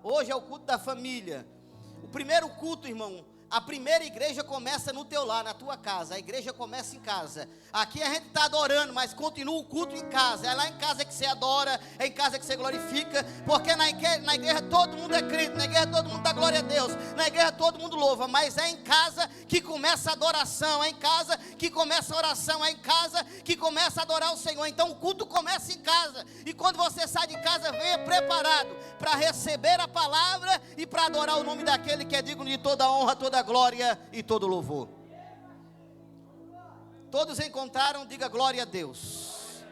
Hoje é o culto da família. O primeiro culto, irmão, a primeira igreja começa no teu lar, na tua casa. A igreja começa em casa. Aqui a gente está adorando, mas continua o culto em casa. É lá em casa que você adora, é em casa que você glorifica. Porque na igreja todo mundo é crente, na igreja todo mundo dá glória a Deus, na igreja todo mundo louva. Mas é em casa que começa a adoração, é em casa que começa a oração, é em casa que começa a adorar o Senhor. Então o culto começa em casa. E quando você sai de casa, venha preparado para receber a palavra e para adorar o nome daquele que é digno de toda honra, toda glória e todo louvor. Todos encontraram, diga glória a Deus.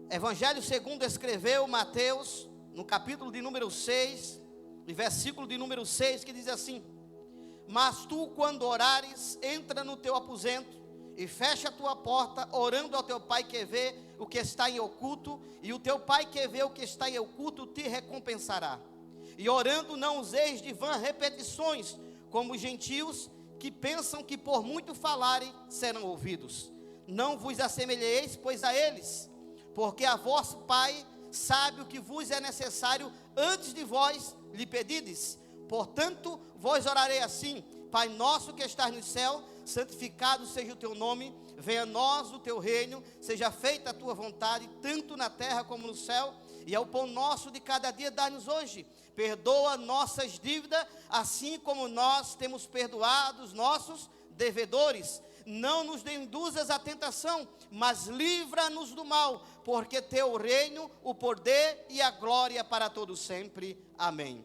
Evangelho segundo escreveu Mateus, no capítulo de número 6, e versículo de número 6, que diz assim: mas tu, quando orares, entra no teu aposento e fecha a tua porta, orando ao teu pai que vê o que está em oculto, e o teu pai que vê o que está em oculto te recompensará. E orando não useis de vã repetições, como os gentios, que pensam que por muito falarem serão ouvidos. Não vos assemelheis, pois, a eles, porque a vosso Pai sabe o que vos é necessário antes de vós lhe pedides. Portanto, vós orarei assim: Pai nosso que estás no céu, santificado seja o teu nome, venha a nós o teu reino, seja feita a tua vontade, tanto na terra como no céu. E ao pão nosso de cada dia dá-nos hoje. Perdoa nossas dívidas, assim como nós temos perdoado os nossos devedores. Não nos induzas à tentação, mas livra-nos do mal, porque teu o reino, o poder e a glória para todos sempre. Amém.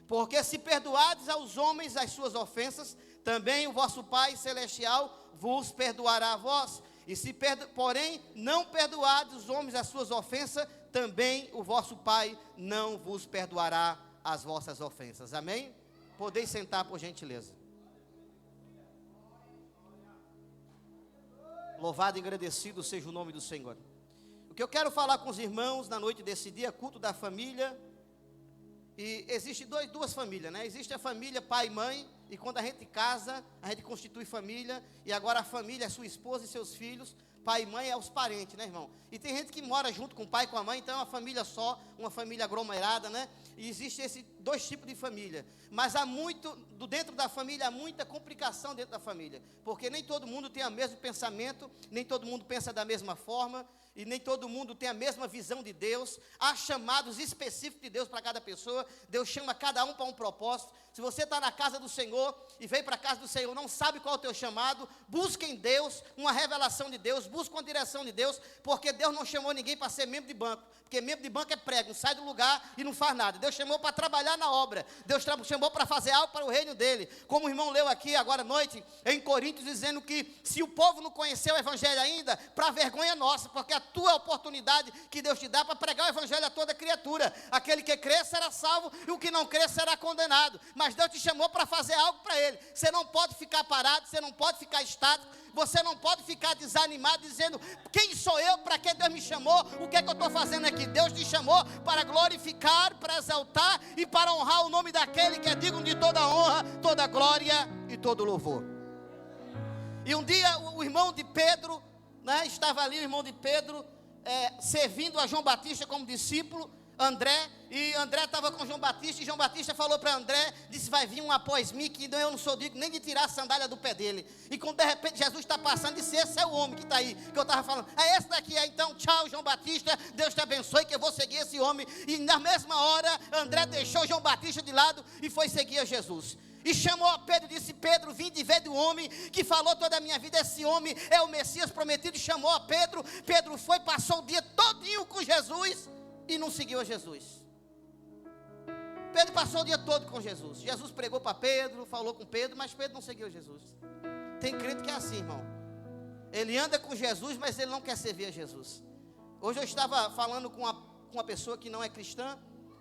Porque se perdoardes aos homens as suas ofensas, também o vosso Pai Celestial vos perdoará a vós. E se porém não perdoardes os homens as suas ofensas, também o vosso Pai não vos perdoará as vossas ofensas. Amém? Podeis sentar, por gentileza. Louvado e agradecido seja o nome do Senhor. O que eu quero falar com os irmãos na noite desse dia, culto da família. E existe duas famílias, né? Existe a família pai e mãe, e quando a gente casa, a gente constitui família, e agora a família é sua esposa e seus filhos. Pai e mãe é os parentes, né, irmão? E tem gente que mora junto com o pai e com a mãe, então é uma família só, uma família aglomerada, né? E existe esses dois tipos de família. Mas há muito, dentro da família, há muita complicação dentro da família. Porque nem todo mundo tem o mesmo pensamento, nem todo mundo pensa da mesma forma, e nem todo mundo tem a mesma visão de Deus. Há chamados específicos de Deus para cada pessoa. Deus chama cada um para um propósito. Se você está na casa do Senhor e veio para a casa do Senhor, não sabe qual é o teu chamado, busque em Deus uma revelação de Deus, busque uma direção de Deus, porque Deus não chamou ninguém para ser membro de banco, porque membro de banco é prego, não sai do lugar e não faz nada. Deus chamou para trabalhar na obra, Deus chamou para fazer algo para o reino dele, como o irmão leu aqui agora à noite, em Coríntios, dizendo que se o povo não conheceu o evangelho ainda, para vergonha nossa, porque a tua oportunidade que Deus te dá para pregar o evangelho a toda criatura. Aquele que crer será salvo, e o que não crer será condenado. Mas Deus te chamou para fazer algo para ele. Você não pode ficar parado, você não pode ficar estático, você não pode ficar desanimado, dizendo: quem sou eu, para que Deus me chamou, o que é que eu estou fazendo aqui? Deus te chamou para glorificar, para exaltar e para honrar o nome daquele que é digno de toda honra, toda glória e todo louvor. E um dia o irmão de Pedro, né, estava ali o irmão de Pedro, servindo a João Batista como discípulo, André, e André estava com João Batista, e João Batista falou para André, disse: vai vir um após mim, que eu não sou digno nem de tirar a sandália do pé dele. E quando de repente Jesus está passando, disse: esse é o homem que está aí, que eu estava falando, é esse daqui, então tchau João Batista, Deus te abençoe, que eu vou seguir esse homem. E na mesma hora, André deixou João Batista de lado e foi seguir a Jesus. E chamou a Pedro e disse: Pedro, vim de ver do homem que falou toda a minha vida, esse homem é o Messias prometido. E chamou a Pedro, Pedro foi, passou o dia todinho com Jesus e não seguiu a Jesus. Pedro passou o dia todo com Jesus. Jesus pregou para Pedro, falou com Pedro, mas Pedro não seguiu Jesus. Tem crente que é assim, irmão. Ele anda com Jesus, mas ele não quer servir a Jesus. Hoje eu estava falando com uma pessoa que não é cristã,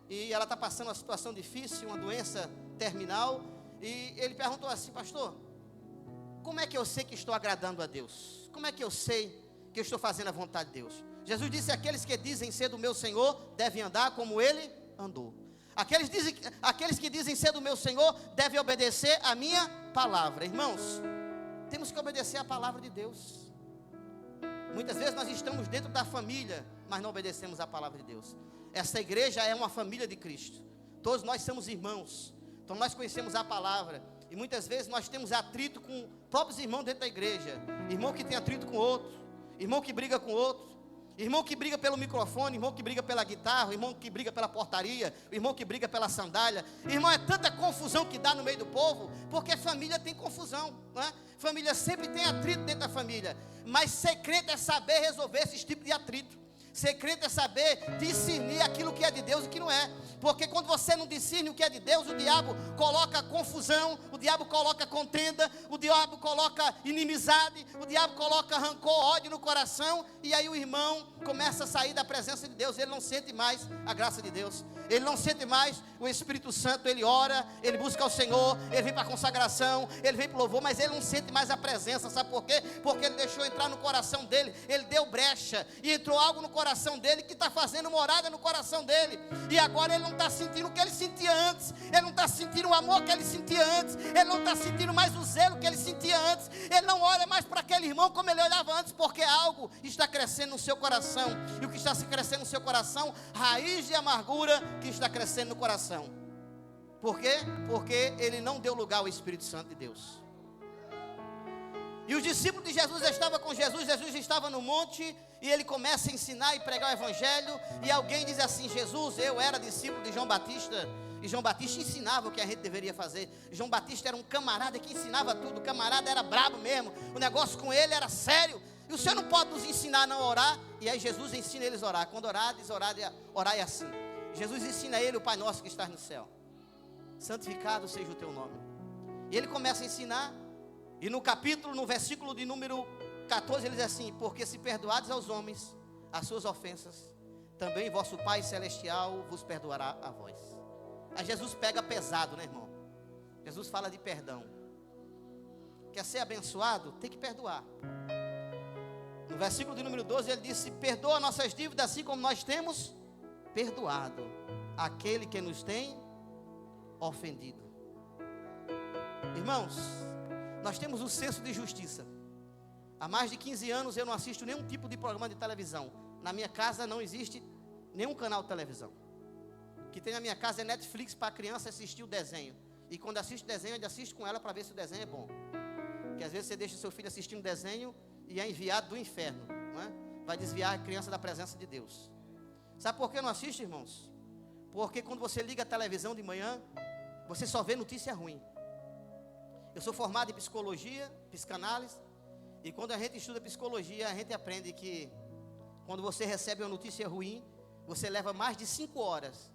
e ela está passando uma situação difícil, uma doença terminal, e ele perguntou assim: pastor, como é que eu sei que estou agradando a Deus? Como é que eu sei que eu estou fazendo a vontade de Deus? Jesus disse: aqueles que dizem ser do meu Senhor devem andar como ele andou. Aqueles que dizem ser do meu Senhor devem obedecer a minha palavra. Irmãos, temos que obedecer a palavra de Deus. Muitas vezes nós estamos dentro da família, mas não obedecemos a palavra de Deus. Essa igreja é uma família de Cristo. Todos nós somos irmãos. Então nós conhecemos a palavra. E muitas vezes nós temos atrito com próprios irmãos dentro da igreja. Irmão que tem atrito com outro. Irmão que briga com outro. Irmão que briga pelo microfone, irmão que briga pela guitarra, irmão que briga pela portaria, irmão que briga pela sandália. Irmão, é tanta confusão que dá no meio do povo, porque família tem confusão, não é? Família sempre tem atrito dentro da família, mas ser crente é saber resolver esse tipo de atrito. Ser crente é saber discernir aquilo que é de Deus e o que não é. Porque quando você não discerne o que é de Deus, o diabo coloca confusão, o diabo coloca contenda, o diabo coloca inimizade, o diabo coloca rancor, ódio no coração. E aí o irmão começa a sair da presença de Deus. Ele não sente mais a graça de Deus. Ele não sente mais o Espírito Santo. Ele ora, ele busca o Senhor, ele vem para a consagração, ele vem para o louvor, mas ele não sente mais a presença. Sabe por quê? Porque ele deixou entrar no coração dele. Ele deu brecha e entrou algo no coração dele que está fazendo morada no coração dele. E agora ele não está sentindo o que ele sentia antes. Ele não está sentindo o amor que ele sentia antes. Ele não está sentindo mais o zelo que ele sentia antes. Ele não olha mais para aquele irmão como ele olhava antes, porque algo está crescendo no seu coração. E o que está se crescendo no seu coração? Raiz de amargura que está crescendo no coração. Por quê? Porque ele não deu lugar ao Espírito Santo de Deus. E os discípulos de Jesus estavam com Jesus. Jesus estava no monte e ele começa a ensinar e pregar o evangelho. E alguém diz assim: Jesus, eu era discípulo de João Batista. E João Batista ensinava o que a gente deveria fazer. João Batista era um camarada que ensinava tudo. O camarada era brabo mesmo. O negócio com ele era sério. E o Senhor não pode nos ensinar a não orar? E aí Jesus ensina eles a orar. Quando orar, diz orar é assim. Jesus ensina a ele o Pai Nosso que está no céu. Santificado seja o teu nome. E ele começa a ensinar. E no versículo de número 14, ele diz assim: porque se perdoados aos homens as suas ofensas, também vosso Pai Celestial vos perdoará a vós. Aí Jesus pega pesado, né, irmão? Jesus fala de perdão. Quer ser abençoado? Tem que perdoar. No versículo de número 12, ele disse: perdoa nossas dívidas assim como nós temos perdoado aquele que nos tem ofendido. Irmãos, nós temos um senso de justiça. Há mais de 15 anos eu não assisto nenhum tipo de programa de televisão. Na minha casa não existe nenhum canal de televisão. O que tem na minha casa é Netflix para a criança assistir o desenho. E quando assiste o desenho, eu assisto com ela para ver se o desenho é bom. Porque às vezes você deixa seu filho assistir um desenho e é enviado do inferno, não é? Vai desviar a criança da presença de Deus. Sabe por que eu não assisto, irmãos? Porque quando você liga a televisão de manhã, você só vê notícia ruim. Eu sou formado em psicologia, psicanálise, e quando a gente estuda psicologia, a gente aprende que quando você recebe uma notícia ruim, você leva mais de 5 horas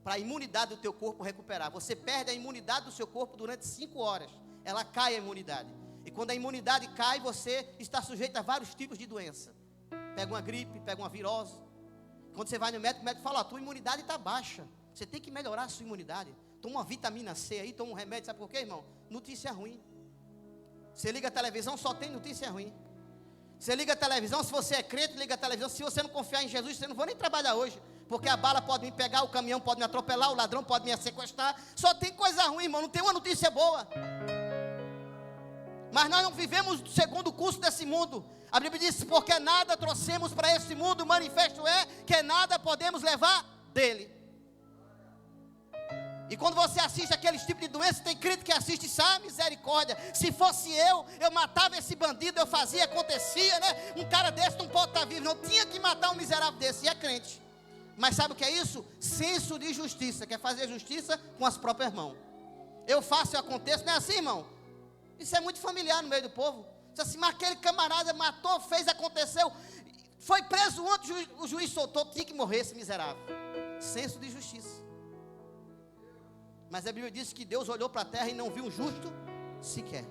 para a imunidade do teu corpo recuperar. Você perde a imunidade do seu corpo durante 5 horas. Ela cai a imunidade. E quando a imunidade cai, você está sujeito a vários tipos de doença. Pega uma gripe, pega uma virose. Quando você vai no médico, o médico fala: a tua imunidade está baixa. Você tem que melhorar a sua imunidade. Toma uma vitamina C aí, toma um remédio. Sabe por quê, irmão? Notícia ruim. Você liga a televisão, só tem notícia ruim. Você liga a televisão, se você é crente, liga a televisão. Se você não confiar em Jesus, você não vai nem trabalhar hoje. Porque a bala pode me pegar, o caminhão pode me atropelar, o ladrão pode me sequestrar. Só tem coisa ruim, irmão, não tem uma notícia boa. Mas nós não vivemos segundo o curso desse mundo. A Bíblia diz: porque nada trouxemos para esse mundo, o manifesto é que nada podemos levar dele. E quando você assiste aquele tipo de doença, tem crente que assiste e sabe, misericórdia, se fosse eu matava esse bandido, eu fazia, acontecia, né? Um cara desse não pode estar vivo, não tinha que matar um miserável desse, e é crente. Mas sabe o que é isso? Senso de justiça, quer fazer justiça com as próprias mãos. Eu faço, eu aconteço, não é assim, irmão? Isso é muito familiar no meio do povo. Diz assim: mas aquele camarada matou, fez, aconteceu, foi preso ontem, o juiz soltou, tinha que morrer esse miserável. Senso de justiça. Mas a Bíblia diz que Deus olhou para a terra e não viu um justo sequer.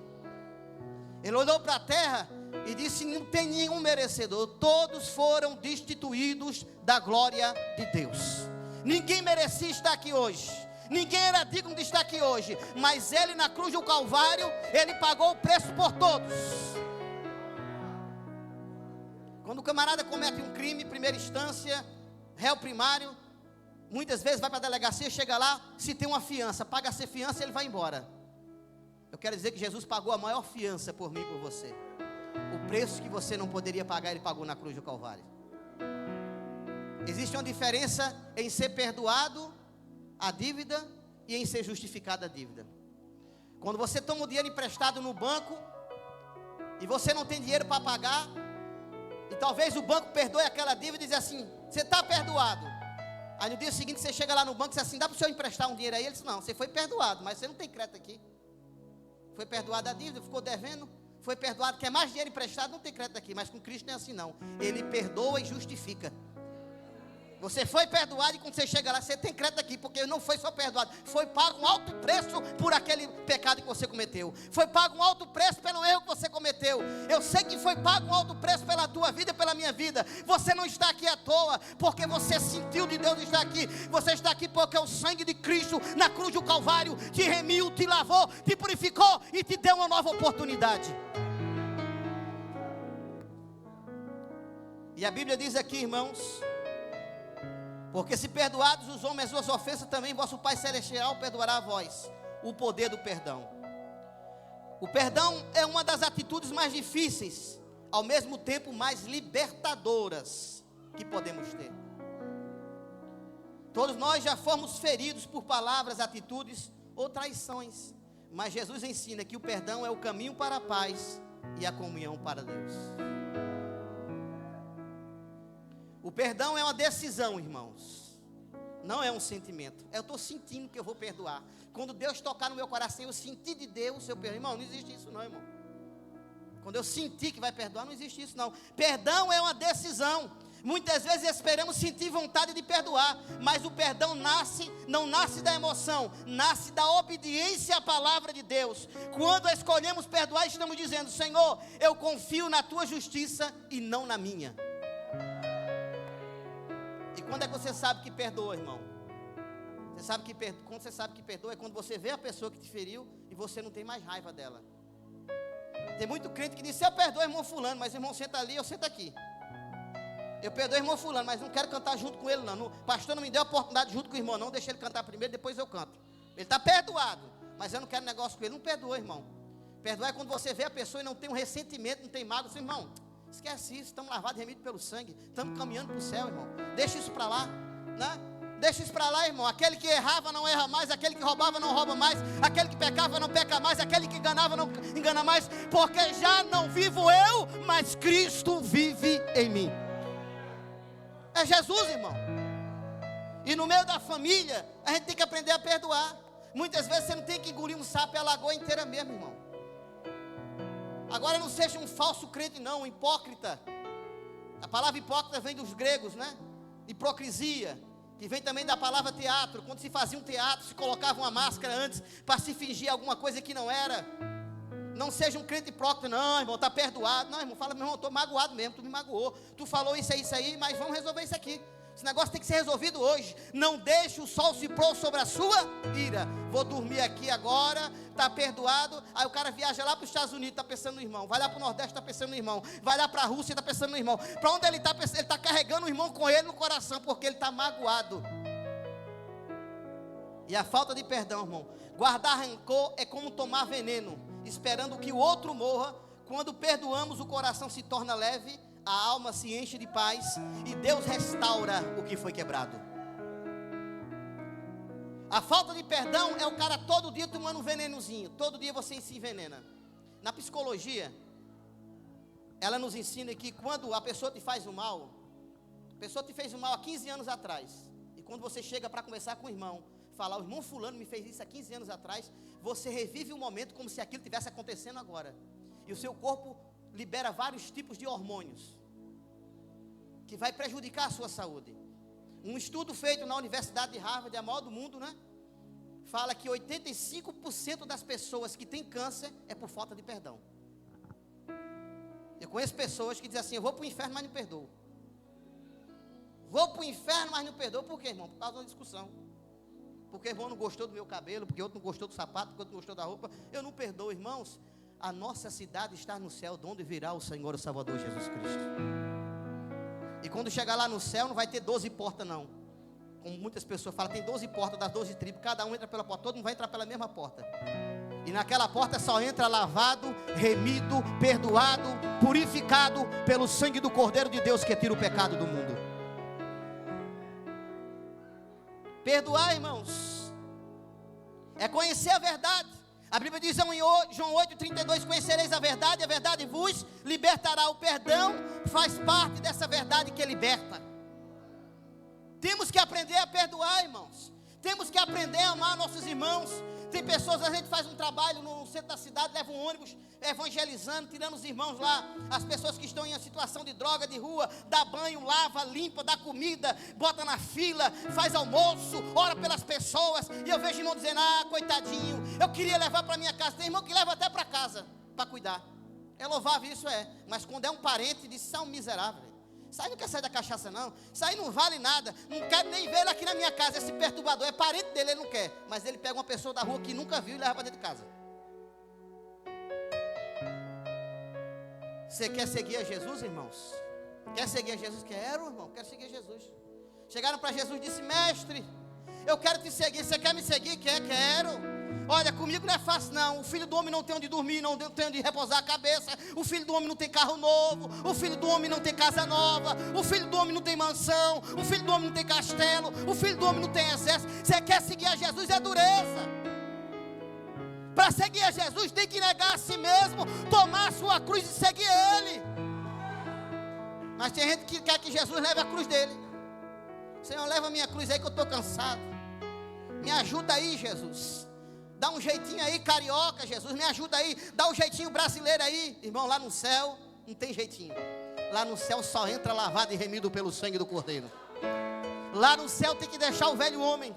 Ele olhou para a terra e disse: não tem nenhum merecedor. Todos foram destituídos da glória de Deus. Ninguém merecia estar aqui hoje. Ninguém era digno de estar aqui hoje. Mas ele na cruz do Calvário, ele pagou o preço por todos. Quando o camarada comete um crime, primeira instância, réu primário, muitas vezes vai para a delegacia, chega lá, se tem uma fiança, paga essa fiança e ele vai embora. Eu quero dizer que Jesus pagou a maior fiança por mim e por você. O preço que você não poderia pagar, ele pagou na cruz do Calvário. Existe uma diferença em ser perdoado a dívida e em ser justificada a dívida. Quando você toma o dinheiro emprestado no banco e você não tem dinheiro para pagar, e talvez o banco perdoe aquela dívida e diz assim: você está perdoado. Aí no dia seguinte você chega lá no banco e diz assim: dá para o senhor emprestar um dinheiro aí? Ele diz: não, você foi perdoado, mas você não tem crédito aqui. Foi perdoado a dívida, ficou devendo, foi perdoado, quer mais dinheiro emprestado, não tem crédito aqui. Mas com Cristo não é assim não, Ele perdoa e justifica. Você foi perdoado e quando você chega lá, você tem crédito aqui, porque não foi só perdoado, foi pago um alto preço por aquele pecado que você cometeu, foi pago um alto preço pelo erro que você cometeu. Eu sei que foi pago um alto preço pela tua vida e pela minha vida. Você não está aqui à toa, porque você sentiu de Deus estar aqui. Você está aqui porque o sangue de Cristo na cruz do Calvário te remiu, te lavou, te purificou e te deu uma nova oportunidade. E a Bíblia diz aqui, irmãos: porque se perdoados os homens as suas ofensas, também vosso Pai Celestial perdoará a vós. O poder do perdão. O perdão é uma das atitudes mais difíceis, ao mesmo tempo mais libertadoras que podemos ter. Todos nós já fomos feridos por palavras, atitudes ou traições, mas Jesus ensina que o perdão é o caminho para a paz e a comunhão para Deus. O perdão é uma decisão, irmãos, não é um sentimento. Eu estou sentindo que eu vou perdoar. Quando Deus tocar no meu coração, eu senti de Deus, eu perdoo. Irmão, não existe isso não, irmão. Quando eu senti que vai perdoar, não existe isso não. Perdão é uma decisão. Muitas vezes esperamos sentir vontade de perdoar, mas o perdão não nasce da emoção, nasce da obediência à palavra de Deus. Quando escolhemos perdoar, estamos dizendo: Senhor, eu confio na tua justiça e não na minha. E quando é que você sabe que perdoa, irmão? Quando você sabe que perdoa é quando você vê a pessoa que te feriu e você não tem mais raiva dela. Tem muito crente que diz: se eu perdoo irmão fulano, mas irmão senta ali, eu sento aqui. Eu perdoo irmão fulano, mas não quero cantar junto com ele não. O pastor não me deu a oportunidade junto com o irmão não, deixa ele cantar primeiro, depois eu canto. Ele está perdoado, mas eu não quero negócio com ele. Não perdoa, irmão. Perdoar é quando você vê a pessoa e não tem um ressentimento, não tem mágoa. Assim, irmão, esquece isso, estamos lavados e remidos pelo sangue, estamos caminhando para o céu, irmão. Deixa isso para lá, né? Deixa isso para lá, irmão. Aquele que errava não erra mais, aquele que roubava não rouba mais, aquele que pecava não peca mais, aquele que enganava não engana mais, porque já não vivo eu, mas Cristo vive em mim. É Jesus, irmão. E no meio da família, a gente tem que aprender a perdoar. Muitas vezes você não tem que engolir um sapo e a lagoa inteira mesmo, irmão. Agora não seja um falso crente não, um hipócrita. A palavra hipócrita vem dos gregos, né? Hipocrisia, que vem também da palavra teatro. Quando se fazia um teatro, se colocava uma máscara antes para se fingir alguma coisa que não era. Não seja um crente hipócrita, não, irmão, está perdoado. Não, irmão, fala: meu irmão, eu estou magoado mesmo, tu me magoou. Tu falou isso aí, mas vamos resolver isso aqui. Esse negócio tem que ser resolvido hoje. Não deixe o sol se pôr sobre a sua ira. Vou dormir aqui agora, está perdoado. Aí o cara viaja lá para os Estados Unidos, está pensando no irmão. Vai lá para o Nordeste, está pensando no irmão. Vai lá para a Rússia, está pensando no irmão. Para onde ele está pensando? Ele está carregando o irmão com ele no coração, porque ele está magoado. E a falta de perdão, irmão, guardar rancor é como tomar veneno, esperando que o outro morra. Quando perdoamos, o coração se torna leve, a alma se enche de paz e Deus restaura o que foi quebrado. A falta de perdão é o cara todo dia tomando um venenozinho. Todo dia você se envenena. Na psicologia, ela nos ensina que quando a pessoa te faz o mal, a pessoa te fez o mal há 15 anos atrás, e quando você chega para conversar com o irmão, falar: o irmão fulano me fez isso há 15 anos atrás, você revive o momento como se aquilo estivesse acontecendo agora. E o seu corpo libera vários tipos de hormônios que vai prejudicar a sua saúde. Um estudo feito na Universidade de Harvard, a maior do mundo, né? Fala que 85% das pessoas que têm câncer é por falta de perdão. Eu conheço pessoas que dizem assim: eu vou para o inferno, mas não perdoo. Vou para o inferno, mas não perdoo. Por quê, irmão? Por causa de uma discussão. Porque o irmão não gostou do meu cabelo, porque outro não gostou do sapato, porque outro não gostou da roupa. Eu não perdoo, irmãos. A nossa cidade está no céu, de onde virá o Senhor, o Salvador Jesus Cristo. E quando chegar lá no céu, não vai ter 12 portas não. Como muitas pessoas falam, tem 12 portas das 12 tribos, cada um entra pela porta, todo mundo vai entrar pela mesma porta. E naquela porta só entra lavado, remido, perdoado, purificado pelo sangue do Cordeiro de Deus que tira o pecado do mundo. Perdoar, irmãos, conhecer a verdade. A Bíblia diz em João 8,32, conhecereis a verdade vos libertará. O perdão faz parte dessa verdade que liberta. Temos que aprender a perdoar, irmãos. Temos que aprender a amar nossos irmãos. Tem pessoas, a gente faz um trabalho no centro da cidade, leva um ônibus evangelizando, tirando os irmãos lá, as pessoas que estão em situação de droga, de rua, dá banho, lava, limpa, dá comida, bota na fila, faz almoço, ora pelas pessoas, e eu vejo irmão dizendo, coitadinho, eu queria levar para minha casa. Tem irmão que leva até para casa, para cuidar. É louvável, isso é, mas quando é um parente, diz, são miseráveis. Isso aí não quer sair da cachaça não, isso aí não vale nada, não quero nem ver ele aqui na minha casa, esse perturbador, é parente dele, ele não quer, mas ele pega uma pessoa da rua que nunca viu e leva para dentro de casa. Você quer seguir a Jesus, irmãos? Quer seguir a Jesus? Quero, irmão, quero seguir a Jesus. Chegaram para Jesus e disse, mestre, eu quero te seguir, você quer me seguir? Quero. Olha, comigo não é fácil não, o filho do homem não tem onde dormir, não tem onde repousar a cabeça, o filho do homem não tem carro novo, o filho do homem não tem casa nova, o filho do homem não tem mansão, o filho do homem não tem castelo, o filho do homem não tem exército. Você quer seguir a Jesus, é dureza. Para seguir a Jesus tem que negar a si mesmo, tomar a sua cruz e seguir Ele. Mas tem gente que quer que Jesus leve a cruz dele. Senhor, leva a minha cruz aí que eu estou cansado. Me ajuda aí, Jesus. Dá um jeitinho aí, carioca, Jesus, me ajuda aí. Dá um jeitinho brasileiro aí. Irmão, lá no céu não tem jeitinho. Lá no céu só entra lavado e remido pelo sangue do Cordeiro. Lá no céu tem que deixar o velho homem.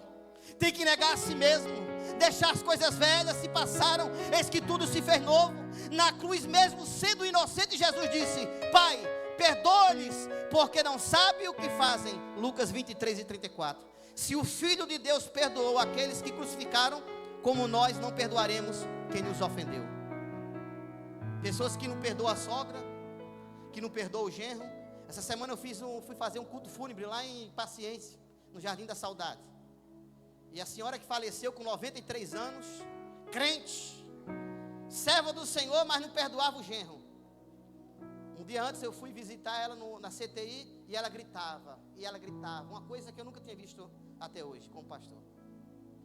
Tem que negar a si mesmo. Deixar as coisas velhas se passaram. Eis que tudo se fez novo. Na cruz mesmo sendo inocente, Jesus disse, Pai, perdoa-lhes, porque não sabem o que fazem. Lucas 23:34. Se o Filho de Deus perdoou aqueles que crucificaram, como nós não perdoaremos quem nos ofendeu. Pessoas que não perdoam a sogra, que não perdoam o genro. Essa semana eu fui fazer um culto fúnebre lá em Paciência, no Jardim da Saudade. E a senhora que faleceu com 93 anos, crente, serva do Senhor, mas não perdoava o genro. Um dia antes eu fui visitar ela na CTI e ela gritava, uma coisa que eu nunca tinha visto até hoje com o pastor.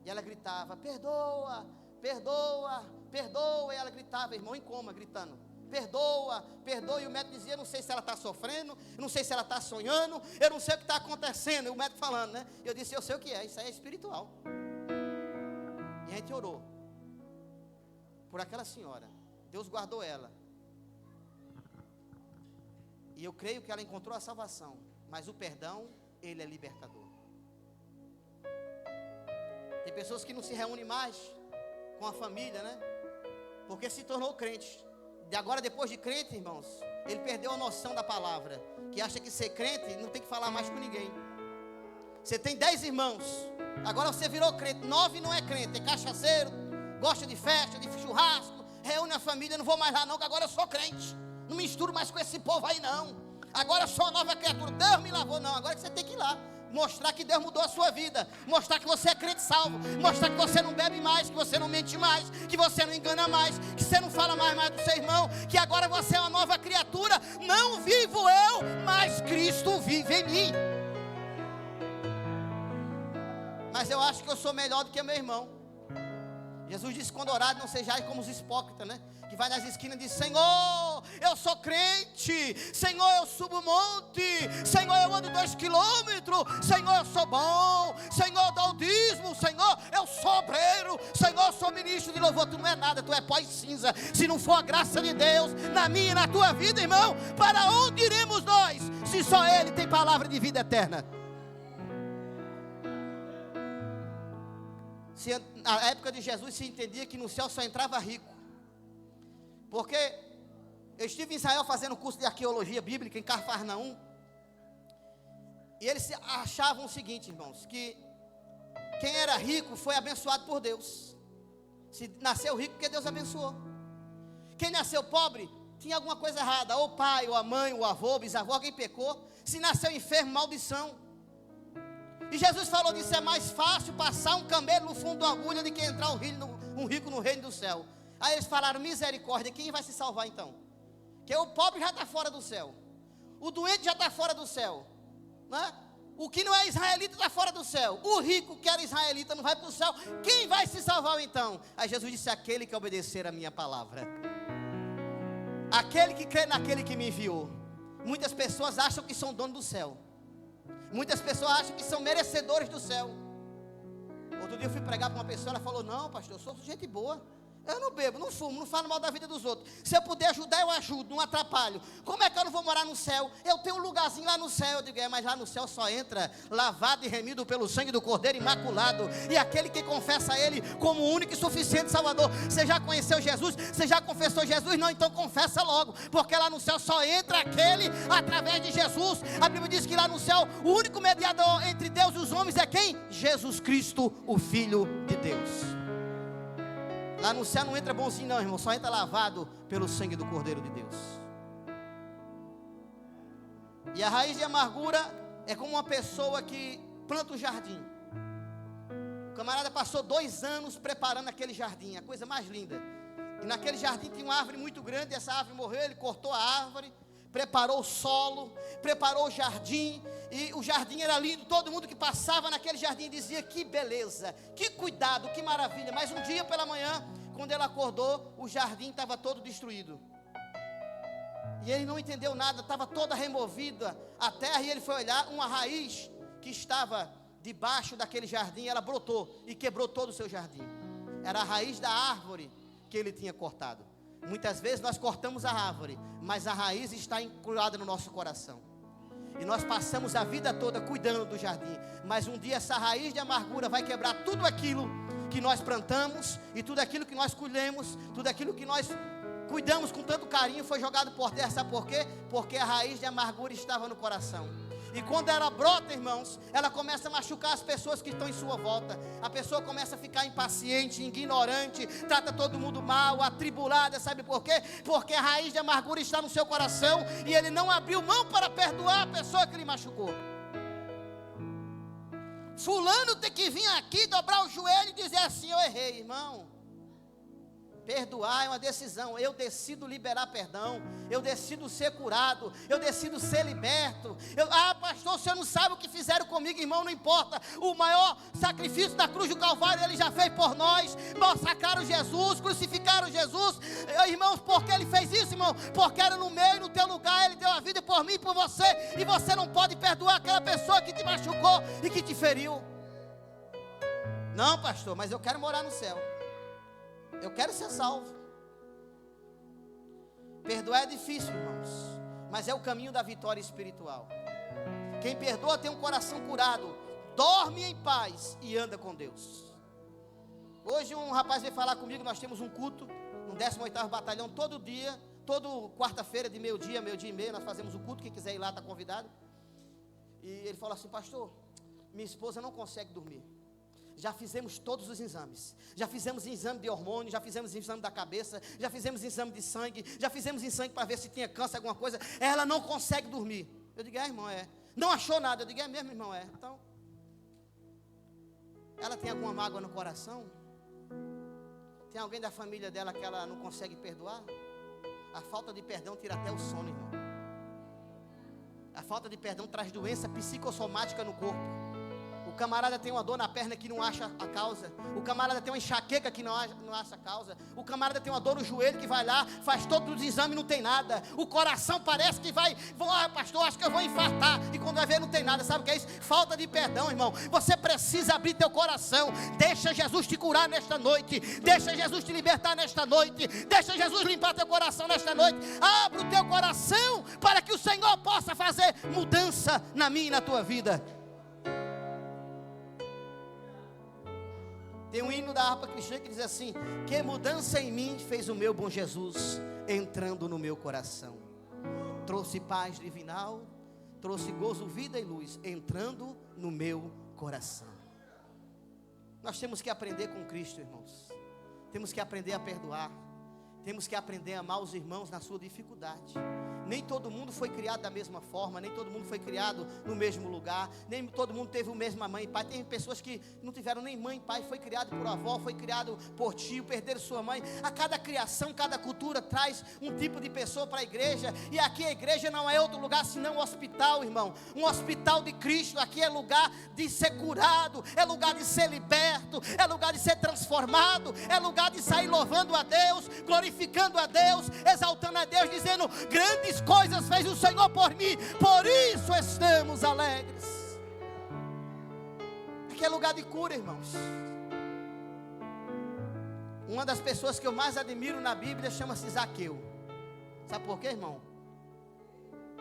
E ela gritava, perdoa, perdoa, perdoa. E ela gritava, irmão em coma, gritando, perdoa, perdoa. E o médico dizia, eu não sei se ela está sofrendo, eu não sei se ela está sonhando, eu não sei o que está acontecendo. E o médico falando, né? Eu disse, eu sei o que é, isso aí é espiritual. E a gente orou por aquela senhora. Deus guardou ela. E eu creio que ela encontrou a salvação. Mas o perdão, ele é libertador. Tem pessoas que não se reúnem mais com a família, né? Porque se tornou crente. E agora, depois de crente, irmãos, ele perdeu a noção da palavra. Que acha que ser crente não tem que falar mais com ninguém. Você tem 10 irmãos. Agora você virou crente. 9 não é crente, é cachaceiro, gosta de festa, de churrasco, reúne a família. Não vou mais lá não, que agora eu sou crente. Não misturo mais com esse povo aí não. Agora eu sou uma nova criatura. Deus me lavou. Não, agora que você tem que ir lá. Mostrar que Deus mudou a sua vida. Mostrar que você é crente salvo. Mostrar que você não bebe mais, que você não mente mais, que você não engana mais, que você não fala mais do seu irmão, que agora você é uma nova criatura. Não vivo eu, mas Cristo vive em mim. Mas eu acho que eu sou melhor do que meu irmão. Jesus disse, quando orar, não sejais como os hipócritas, né? Que vai nas esquinas e diz, Senhor, eu sou crente, Senhor, eu subo o monte, Senhor, eu ando 2 quilômetros, Senhor, eu sou bom, Senhor, eu dou o dízimo, Senhor, eu sou obreiro, Senhor, eu sou ministro de louvor. Tu não é nada, tu é pó e cinza. Se não for a graça de Deus na minha e na tua vida, irmão, para onde iremos nós, se só Ele tem palavra de vida eterna? Na época de Jesus se entendia que no céu só entrava rico. Porque eu estive em Israel fazendo curso de arqueologia bíblica em Cafarnaum. E eles achavam o seguinte, irmãos, que quem era rico foi abençoado por Deus. Se nasceu rico, porque Deus abençoou. Quem nasceu pobre, tinha alguma coisa errada. Ou o pai, ou a mãe, ou o avô, o bisavô, alguém pecou. Se nasceu enfermo, maldição. E Jesus falou disso, é mais fácil passar um camelo no fundo de uma agulha do que entrar um rico no reino do céu. Aí eles falaram, misericórdia, quem vai se salvar então? Porque o pobre já está fora do céu, o doente já está fora do céu, né? O que não é israelita está fora do céu. O rico que era israelita não vai para o céu. Quem vai se salvar então? Aí Jesus disse: aquele que obedecer a minha palavra, aquele que crê naquele que me enviou. Muitas pessoas acham que são donos do céu. Muitas pessoas acham que são merecedores do céu. Outro dia eu fui pregar para uma pessoa, ela falou: não, pastor, eu sou gente boa. Eu não bebo, não fumo, não falo mal da vida dos outros. Se eu puder ajudar, eu ajudo, não atrapalho. Como é que eu não vou morar no céu? Eu tenho um lugarzinho lá no céu. Eu digo: mas lá no céu só entra lavado e remido pelo sangue do Cordeiro imaculado. E aquele que confessa a Ele como o único e suficiente Salvador. Você já conheceu Jesus? Você já confessou Jesus? Não, então confessa logo. Porque lá no céu só entra aquele através de Jesus. A Bíblia diz que lá no céu o único mediador entre Deus e os homens é quem? Jesus Cristo, o Filho de Deus. Lá no céu não entra bonzinho não, irmão. Só entra lavado pelo sangue do Cordeiro de Deus. E a raiz de amargura é como uma pessoa que planta um jardim. O camarada passou 2 anos preparando aquele jardim, a coisa mais linda. E naquele jardim tinha uma árvore muito grande. Essa árvore morreu, ele cortou a árvore, preparou o solo, preparou o jardim. E o jardim era lindo. Todo mundo que passava naquele jardim dizia: que beleza, que cuidado, que maravilha. Mas um dia pela manhã, quando ele acordou, o jardim estava todo destruído. E ele não entendeu nada, estava toda removida a terra. E ele foi olhar, uma raiz que estava debaixo daquele jardim, ela brotou e quebrou todo o seu jardim. Era a raiz da árvore que ele tinha cortado. Muitas vezes nós cortamos a árvore, mas a raiz está incluída no nosso coração. E nós passamos a vida toda cuidando do jardim. Mas um dia essa raiz de amargura vai quebrar tudo aquilo que nós plantamos. E tudo aquilo que nós colhemos. Tudo aquilo que nós cuidamos com tanto carinho foi jogado por terra. Sabe por quê? Porque a raiz de amargura estava no coração. E quando ela brota, irmãos, ela começa a machucar as pessoas que estão em sua volta. A pessoa começa a ficar impaciente, ignorante, trata todo mundo mal, atribulada. Sabe por quê? Porque a raiz de amargura está no seu coração e ele não abriu mão para perdoar a pessoa que lhe machucou. Fulano tem que vir aqui, dobrar o joelho e dizer assim: eu errei, irmão. Perdoar é uma decisão. Eu decido liberar perdão. Eu decido ser curado. Eu decido ser liberto. Pastor, o senhor não sabe o que fizeram comigo, irmão. Não importa. O maior sacrifício da cruz do Calvário ele já fez por nós. Massacraram Jesus, crucificaram Jesus. Irmãos, por que ele fez isso, irmão? Porque era no meu e no teu lugar. Ele deu a vida por mim e por você. E você não pode perdoar aquela pessoa que te machucou e que te feriu. Não, pastor, mas eu quero morar no céu. Eu quero ser salvo. Perdoar é difícil, irmãos, mas é o caminho da vitória espiritual. Quem perdoa tem um coração curado, dorme em paz e anda com Deus. Hoje um rapaz veio falar comigo. Nós temos um culto no 18º Batalhão todo dia, toda quarta-feira de meio-dia e meio. Nós fazemos o culto, quem quiser ir lá está convidado. E ele falou assim: pastor, minha esposa não consegue dormir. Já fizemos todos os exames. Já fizemos exame de hormônio, já fizemos exame da cabeça, já fizemos exame de sangue, já fizemos exame para ver se tinha câncer, alguma coisa. Ela não consegue dormir. Eu digo: irmão, é. Não achou nada. Eu digo: é mesmo, irmão, é. Então, ela tem alguma mágoa no coração? Tem alguém da família dela que ela não consegue perdoar? A falta de perdão tira até o sono, irmão. A falta de perdão traz doença psicossomática no corpo. O camarada tem uma dor na perna que não acha a causa. O camarada tem uma enxaqueca que não acha a causa. O camarada tem uma dor no joelho que vai lá, faz todos os exames e não tem nada. O coração parece que vai, pastor, acho que eu vou infartar. E quando vai ver não tem nada. Sabe o que é isso? Falta de perdão, irmão. Você precisa abrir teu coração. Deixa Jesus te curar nesta noite. Deixa Jesus te libertar nesta noite. Deixa Jesus limpar teu coração nesta noite. Abre o teu coração para que o Senhor possa fazer mudança na minha e na tua vida. Tem um hino da harpa cristã que diz assim: que mudança em mim fez o meu bom Jesus entrando no meu coração. Trouxe paz divinal, trouxe gozo, vida e luz entrando no meu coração. Nós temos que aprender com Cristo, irmãos. Temos que aprender a perdoar. Temos que aprender a amar os irmãos na sua dificuldade. Nem todo mundo foi criado da mesma forma, nem todo mundo foi criado no mesmo lugar, nem todo mundo teve o mesmo mãe e pai. Tem pessoas que não tiveram nem mãe e pai, foi criado por avó, foi criado por tio, perderam sua mãe. A cada criação, cada cultura traz um tipo de pessoa para a igreja. E aqui a igreja não é outro lugar senão um hospital, irmão. Um hospital de Cristo. Aqui é lugar de ser curado, é lugar de ser liberto, é lugar de ser transformado, é lugar de sair louvando a Deus, glorificando a Deus, exaltando a Deus, dizendo: grandes coisas fez o Senhor por mim, por isso estamos alegres. Aqui é lugar de cura, irmãos. Uma das pessoas que eu mais admiro na Bíblia chama-se Zaqueu. Sabe por quê, irmão?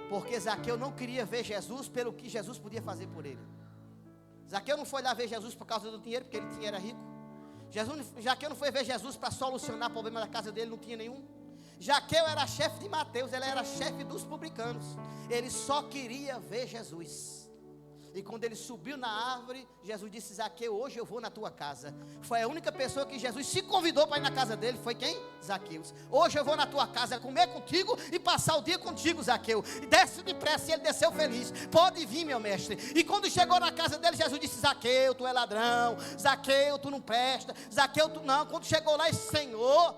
Porque Zaqueu não queria ver Jesus pelo que Jesus podia fazer por ele. Zaqueu não foi lá ver Jesus por causa do dinheiro, porque ele era rico. Zaqueu não foi ver Jesus para solucionar o problema da casa dele, não tinha nenhum. Zaqueu era chefe de Mateus, ele era chefe dos publicanos. Ele só queria ver Jesus. E quando ele subiu na árvore, Jesus disse: Zaqueu, hoje eu vou na tua casa. Foi a única pessoa que Jesus se convidou para ir na casa dele. Foi quem? Zaqueu. Hoje eu vou na tua casa comer contigo e passar o dia contigo, Zaqueu. Desce depressa. E ele desceu feliz. Pode vir, meu mestre. E quando chegou na casa dele, Jesus disse: Zaqueu, tu é ladrão. Zaqueu, tu não presta. Zaqueu, tu não. Quando chegou lá, disse: Senhor,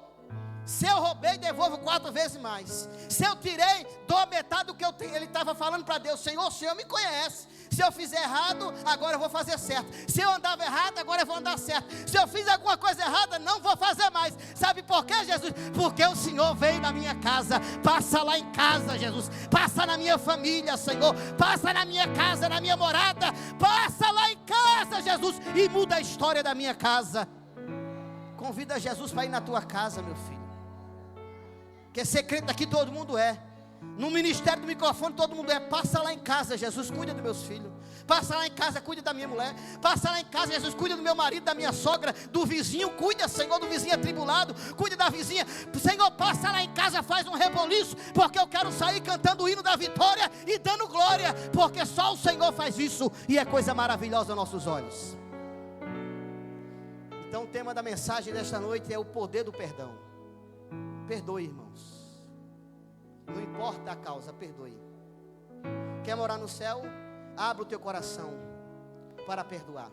se eu roubei, devolvo 4 vezes mais. Se eu tirei, dou a metade do que eu tenho. Ele estava falando para Deus: Senhor, o Senhor me conhece. Se eu fizer errado, agora eu vou fazer certo. Se eu andava errado, agora eu vou andar certo. Se eu fiz alguma coisa errada, não vou fazer mais. Sabe por quê, Jesus? Porque o Senhor veio na minha casa. Passa lá em casa, Jesus. Passa na minha família, Senhor. Passa na minha casa, na minha morada. Passa lá em casa, Jesus. E muda a história da minha casa. Convida Jesus para ir na tua casa, meu filho. Porque ser crente aqui todo mundo é. No ministério do microfone todo mundo é. Passa lá em casa, Jesus, cuida dos meus filhos. Passa lá em casa, cuida da minha mulher. Passa lá em casa, Jesus, cuida do meu marido, da minha sogra, do vizinho. Cuida, Senhor, do vizinho atribulado. Cuida da vizinha. Senhor, passa lá em casa, faz um reboliço, porque eu quero sair cantando o hino da vitória e dando glória, porque só o Senhor faz isso, e é coisa maravilhosa aos nossos olhos. Então o tema da mensagem desta noite é o poder do perdão. Perdoe, irmãos. Não importa a causa, perdoe. Quer morar no céu? Abra o teu coração para perdoar.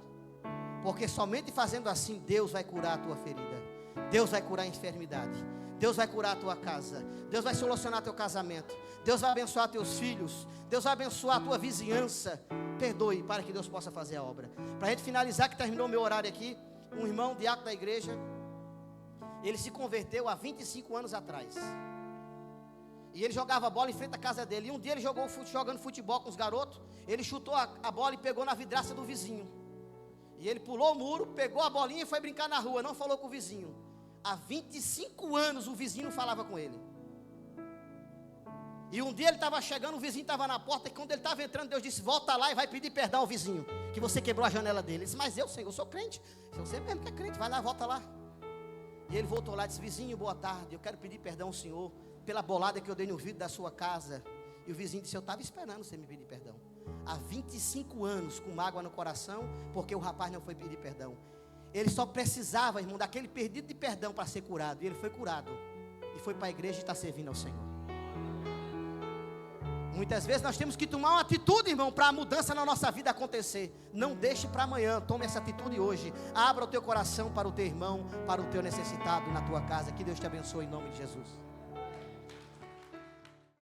Porque somente fazendo assim, Deus vai curar a tua ferida. Deus vai curar a enfermidade. Deus vai curar a tua casa. Deus vai solucionar teu casamento. Deus vai abençoar teus filhos. Deus vai abençoar a tua vizinhança. Perdoe para que Deus possa fazer a obra. Para a gente finalizar, que terminou o meu horário aqui, um irmão diácono da igreja, ele se converteu há 25 anos atrás. E ele jogava bola em frente à casa dele. E um dia ele jogando futebol com os garotos. Ele chutou a bola e pegou na vidraça do vizinho. E ele pulou o muro, pegou a bolinha e foi brincar na rua. Não falou com o vizinho. Há 25 anos o vizinho não falava com ele. E um dia ele estava chegando, o vizinho estava na porta. E quando ele estava entrando, Deus disse: volta lá e vai pedir perdão ao vizinho, que você quebrou a janela dele. Ele disse: mas eu, Senhor, eu sou crente. Você mesmo que é crente, vai lá, volta lá. E ele voltou lá e disse: vizinho, boa tarde, eu quero pedir perdão ao senhor pela bolada que eu dei no vidro da sua casa. E o vizinho disse: eu estava esperando você me pedir perdão. Há 25 anos com mágoa no coração, porque o rapaz não foi pedir perdão. Ele só precisava, irmão, daquele pedido de perdão para ser curado. E ele foi curado. E foi para a igreja e está servindo ao Senhor. Muitas vezes nós temos que tomar uma atitude, irmão, para a mudança na nossa vida acontecer. Não deixe para amanhã, tome essa atitude hoje. Abra o teu coração para o teu irmão, para o teu necessitado na tua casa. Que Deus te abençoe em nome de Jesus.